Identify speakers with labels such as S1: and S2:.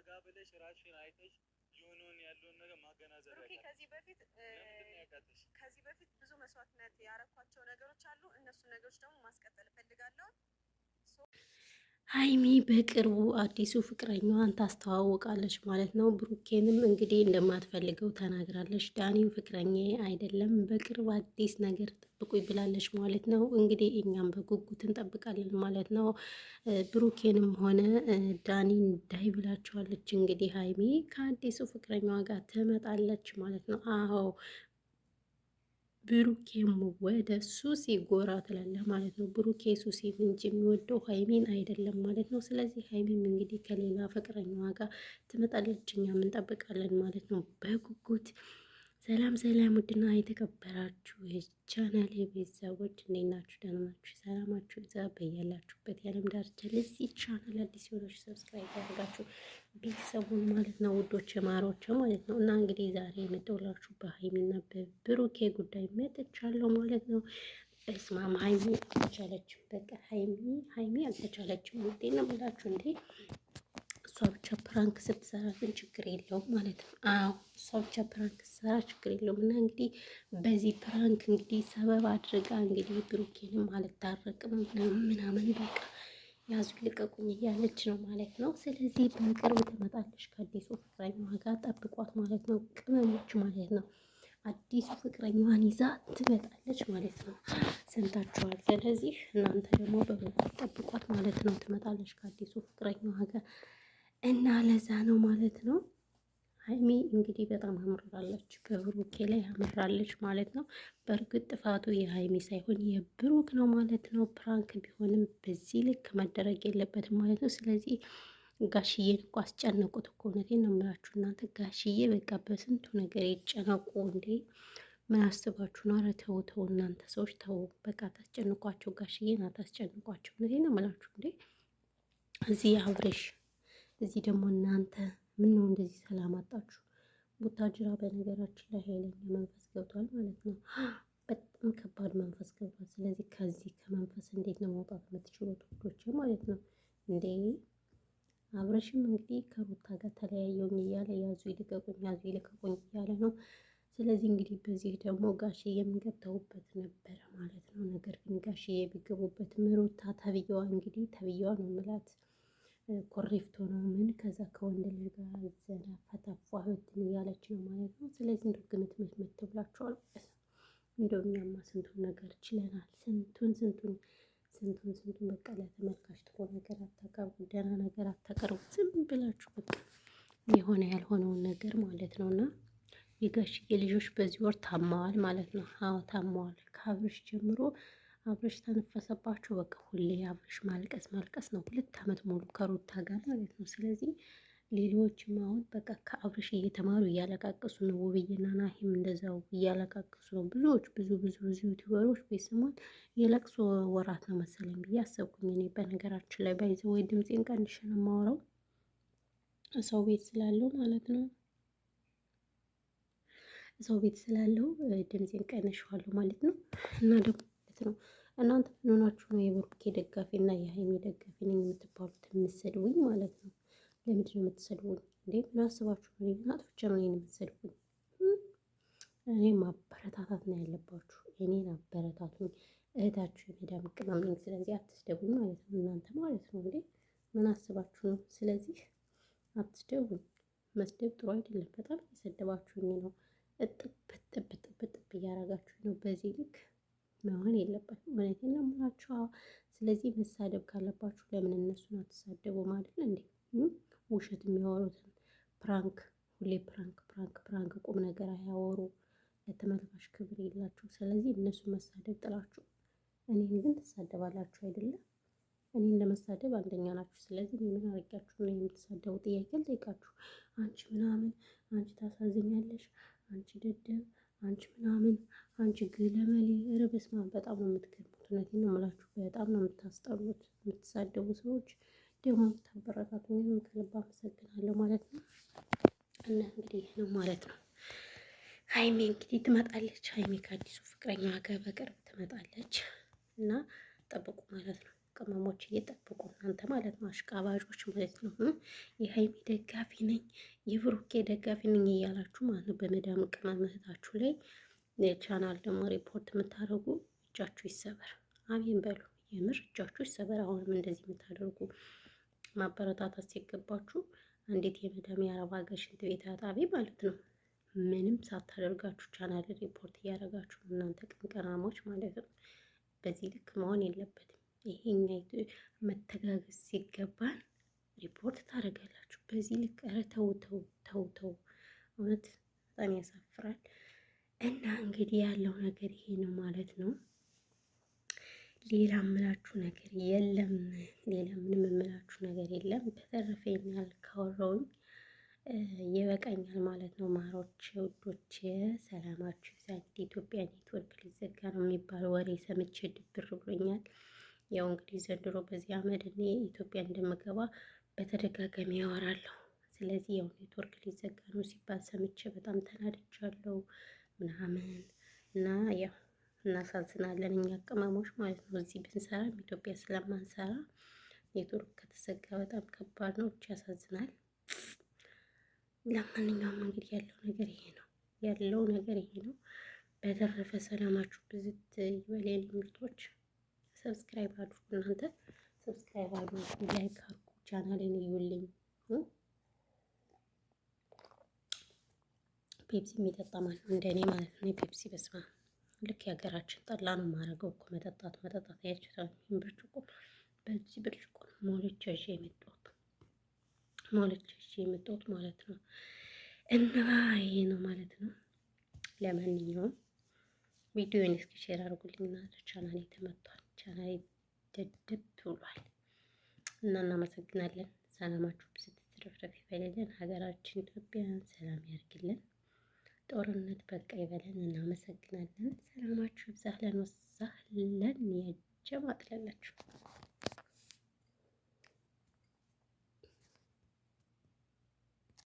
S1: ረጋ ብለሽ ራስሽን አይተሽ የሆነውን ያለውን ነገር ማገናዘብ ከዚህ በፊት ብዙ መስዋዕትነት ያረኳቸው ነገሮች አሉ። እነሱ ነገሮች ደግሞ ማስቀጠል እፈልጋለሁ። ሀይሚ በቅርቡ አዲሱ ፍቅረኛዋን ታስተዋውቃለች ማለት ነው። ብሩኬንም እንግዲህ እንደማትፈልገው ተናግራለች። ዳኒም ፍቅረኛ አይደለም በቅርብ አዲስ ነገር ጠብቁኝ ብላለች ማለት ነው። እንግዲህ እኛም በጉጉት እንጠብቃለን ማለት ነው። ብሩኬንም ሆነ ዳኒን ዳይ ብላቸዋለች። እንግዲህ ሀይሚ ከአዲሱ ፍቅረኛዋ ጋር ትመጣለች ማለት ነው። አዎ ብሩኬም ወደ ሱሲ ጎራ ትላለህ ማለት ነው። ብሩኬ ሱሲን እንጂ የሚወደው ሀይሚን አይደለም ማለት ነው። ስለዚህ ሀይሚም እንግዲህ ከሌላ ፍቅረኛዋ ጋር ትመጣለች፣ እኛም እንጠብቃለን ማለት ነው በጉጉት። ሰላም ሰላም፣ ውድና የተከበራችሁ የቻናል የቤተሰቦች እንዴት ናችሁ? ደህና ናችሁ? ሰላማችሁ ይዛ በያላችሁበት የዓለም ዳርቻ። ለዚህ ቻናል አዲስ የሆናችሁ ሰብስክራይብ ያደርጋችሁ ቤተሰቡን ማለት ነው ውዶች ማሮች ማለት ነው። እና እንግዲህ ዛሬ የመጣሁላችሁ በሀይሚና በብሩኬ ጉዳይ መጥቻለሁ ማለት ነው። እስማም ሀይሚ አልተቻለችም። በቃ ሀይሚ አልተቻለችም። ውዴ ነው የምላችሁ እንዴ። እሷ ብቻ ፕራንክ ስትሰራ ግን ችግር የለውም ማለት ነው። አዎ እሷ ብቻ ፕራንክ ስትሰራ ችግር የለውም። እና እንግዲህ በዚህ ፕራንክ እንግዲህ ሰበብ አድርጋ እንግዲህ ብሩኬንም አልታረቅም ምናምን በቃ ያዙ ልቀቁኝ እያለች ነው ማለት ነው። ስለዚህ በቅርብ ትመጣለች ከአዲሱ ፍቅረኛዋ ጋር ጠብቋት ማለት ነው። ቅመሞች ማለት ነው። አዲሱ ፍቅረኛዋን ይዛ ትመጣለች ማለት ነው። ሰምታችኋል። ስለዚህ እናንተ ደግሞ በጉጉት ጠብቋት ማለት ነው። ትመጣለች ከአዲሱ ፍቅረኛዋ ጋር እና ለዛ ነው ማለት ነው። ሀይሚ እንግዲህ በጣም አምራለች፣ በብሩኬ ላይ አምራለች ማለት ነው። በእርግጥ ጥፋቱ የሀይሚ ሳይሆን የብሩክ ነው ማለት ነው። ፕራንክ ቢሆንም በዚህ ልክ መደረግ የለበትም ማለት ነው። ስለዚህ ጋሽዬን እኮ አስጨነቁት እኮ። እውነቴን ነው የምላችሁ እናንተ። ጋሽዬ በቃ በስንቱ ነገር ይጨነቁ እንዴ! ምን አስባችሁ ነው? ኧረ ተው ተው እናንተ ሰዎች ተው፣ በቃ ታስጨንቋቸው። ጋሽዬን አታስጨንቋቸው። እውነቴን ነው የምላችሁ እንዴ። እዚህ አብረሽ እዚህ ደግሞ እናንተ ምን ነው እንደዚህ ሰላም አጣችሁ? ቡታጅራ በነገራችን ላይ ኃይለኛ መንፈስ ገብቷል ማለት ነው። በጣም ከባድ መንፈስ ገብቷል። ስለዚህ ከዚህ ከመንፈስ እንዴት ነው መውጣት የምትችሉት ውዶች ማለት ነው እንዴ? አብረሽም እንግዲህ ከሩታ ጋር ተለያየውኝ እያለ ያዙ ይልቀቁኝ እያለ ነው። ስለዚህ እንግዲህ በዚህ ደግሞ ጋሽዬ የምንገብተውበት ነበረ ማለት ነው። ነገር ግን ጋሽዬ ቢገቡበትም ሩታ ተብዬዋ እንግዲህ ተብዬዋ ነው የምላት ኮሬፍቶ ነው ምን ከዛ ከወንድ ልጅ ጋር ዘና ፈታፏ ህትን እያለች ነው ማለት ነው። ስለዚህ እንደው ግምት ምት ብላችኋል። እንደው እኛማ ስንቱን ነገር ችለናል። ስንቱን በቃ ለተመልካች ጥሩ ነገር አታቀርቡ፣ ደህና ነገር አታቀርቡ። ዝም ብላችሁ በቃ የሆነ ያልሆነውን ነገር ማለት ነው። እና የጋሽዬ ልጆች በዚህ ወር ታማዋል ማለት ነው። አዎ ታማዋል። ከአብርሽ ጀምሮ አብርሽ ተነፈሰባቸው። በቃ ሁሌ አብርሽ ማልቀስ ነው። 2 ዓመት ሙሉ ከሩታ ጋር ማለት ነው። ስለዚህ ሌሎችም አሁን በቃ ከአብርሽ እየተማሩ እያለቃቀሱ ነው። ውብዬና ናሂም እንደዛው እያለቃቀሱ ነው። ብዙዎች ብዙ ዩቲዩበሮች ቤተሰሞን የለቅሶ ወራት ነው መሰለኝ ብዬ አሰብኩኝ እኔ። በነገራችን ላይ ባይዘ ወይ ድምፄን ቀንሼ ነው የማወራው ሰው ቤት ስላለው ማለት ነው። ሰው ቤት ስላለው ድምፄን ቀንሼዋለሁ ማለት ነው። እና ደግሞ ማለት ነው እናንተ ምን ሆናችሁ ነው የብሩኬ ደጋፊ እና የሀይሚ ደጋፊ ነኝ የምትባሉት የምትሰድቡኝ ማለት ነው? ለምንድን ነው የምትሰድቡኝ እንዴ? ምን አስባችሁ ነው? እኔ አጥፍቼ ነው የምትሰድቡኝ? እኔ ማበረታታት ነው ያለባችሁ። እኔን አበረታቱኝ። እህታችሁ የሜዳም ቅመም ነኝ። ስለዚህ አትስደቡኝ ማለት ነው እናንተ ማለት ነው እንዴ? ምን አስባችሁ ነው? ስለዚህ አትስደቡኝ። መስደብ ጥሩ አይደለም። በጣም የሰደባችሁኝ ነው። እጥብ እያረጋችሁ ነው። በዚህ ልክ መሆን የለበትም። እውነቴን ነው የምላችሁ። ስለዚህ መሳደብ ካለባችሁ ለምን እነሱን አትሳደቡ ማለት እንዴ? ውሸት የሚያወሩትን ፕራንክ፣ ሁሌ ፕራንክ ቁም ነገር አያወሩ። ለተመልካች ክብር የላችሁ። ስለዚህ እነሱ መሳደብ ጥላችሁ እኔን ግን ትሳደባላችሁ አይደለም? እኔን ለመሳደብ አንደኛ ናችሁ። ስለዚህ ምን አድርጋችሁ ነው የምትሳደቡ? ጥያቄ ልጠይቃችሁ። አንቺ ምናምን፣ አንቺ ታሳዝኛለሽ፣ አንቺ ደደብ፣ አንቺ ምናምን፣ አንቺ ግለመሌ። ኧረ በስመ አብ በጣም ነው የምትገርሙት። እውነቴን ነው የምላችሁ። በጣም ነው የምታስጠሉት። የምትሳደቡ ሰዎች ደግሞ የምታበረታቱኝ ከልብ አመሰግናለሁ ማለት ነው። እና እንግዲህ ነው ማለት ነው። ሀይሜ እንግዲህ ትመጣለች። ሀይሜ ከአዲሱ ፍቅረኛ ጋር በቅርብ ትመጣለች እና ጠብቁ ማለት ነው። ቅመሞች እየጠበቁ እናንተ ማለት ነው፣ አሽቃባጮች ማለት ነው። የሀይሚ ደጋፊ ነኝ የብሩኬ ደጋፊ ነኝ እያላችሁ ማለት ነው። በመዳም ቅመም እህታችሁ ላይ ቻናል ደግሞ ሪፖርት የምታደርጉ እጃችሁ ይሰበር። አሜን በሉ። የምር እጃችሁ ይሰበር። አሁንም እንደዚህ የምታደርጉ ማበረታታት ሲገባችሁ እንዴት የመዳም የአረብ ሀገር ሽንት ቤት አጣቢ ማለት ነው ምንም ሳታደርጋችሁ ቻናል ሪፖርት እያደረጋችሁ እናንተ ቅንቅናሞች ማለት ነው። በዚህ ልክ መሆን የለበትም። ይሄኛ መተጋገዝ ሲገባን ሪፖርት ታደርጋላችሁ በዚህ ልክ። ኧረ ተው ተው ተው ተው፣ እውነት በጣም ያሳፍራል። እና እንግዲህ ያለው ነገር ይሄ ነው ማለት ነው። ሌላ የምላችሁ ነገር የለም። ሌላ ምንም የምላችሁ ነገር የለም። በተረፈ ይናል ካወራውኝ ይበቃኛል ማለት ነው። ማሮች ውዶች ሰላማችሁ ይብዛ። እንግዲህ ኢትዮጵያ ኔትወርክ ሊዘጋ ነው የሚባል ወሬ ሰምቼ ድብር ብሎኛል። ያው እንግዲህ ዘንድሮ በዚህ አመት እኔ ኢትዮጵያ እንደምገባ በተደጋጋሚ ያወራለሁ። ስለዚህ ያው ኔትወርክ ሊዘጋ ነው ሲባል ሰምቼ በጣም ተናድቻለሁ ምናምን እና ያው እናሳዝናለን እኛ ቅመሞች ማለት ነው። እዚህ ብንሰራም ኢትዮጵያ ስለማንሰራ ኔትወርክ ከተዘጋ በጣም ከባድ ነው። ብቻ ያሳዝናል። ለማንኛውም እንግዲህ ያለው ነገር ይሄ ነው። በተረፈ ሰላማችሁ ብዝት ይበል። ምርቶች ሰብስክራይብ አድርጉ። እናንተ ሰብስክራይብ አድርጉ፣ ላይክ አድርጉ፣ ቻናሌን እዩልኝ። ፔፕሲ የሚጠጣ ማለት ነው እንደኔ ማለት ነው። ፔፕሲ በስማ ልክ የሀገራችን ጠላ ነው የማደርገው እኮ መጠጣት ያችሁታል። ብርጭቆ በዚህ ብርጭቆ ሞልቼ ይዤ የመጣሁት ማለት ነው። እና ይሄ ነው ማለት ነው። ለማንኛውም ቪዲዮውን እስኪ ሼር አድርጉልኝና ቻናሌ ተመቷል፣ ቻናሌ ደደብ ብሏል እና እናመሰግናለን። ሰላማችሁ ስትትረፍረፍ ይበልልን። ሀገራችን ኢትዮጵያን ሰላም ያርግልን። ጦርነት በቃ ይበለን። እናመሰግናለን። ሰላማችሁ ይብዛልን ወዛህለን የጀማጥላላችሁ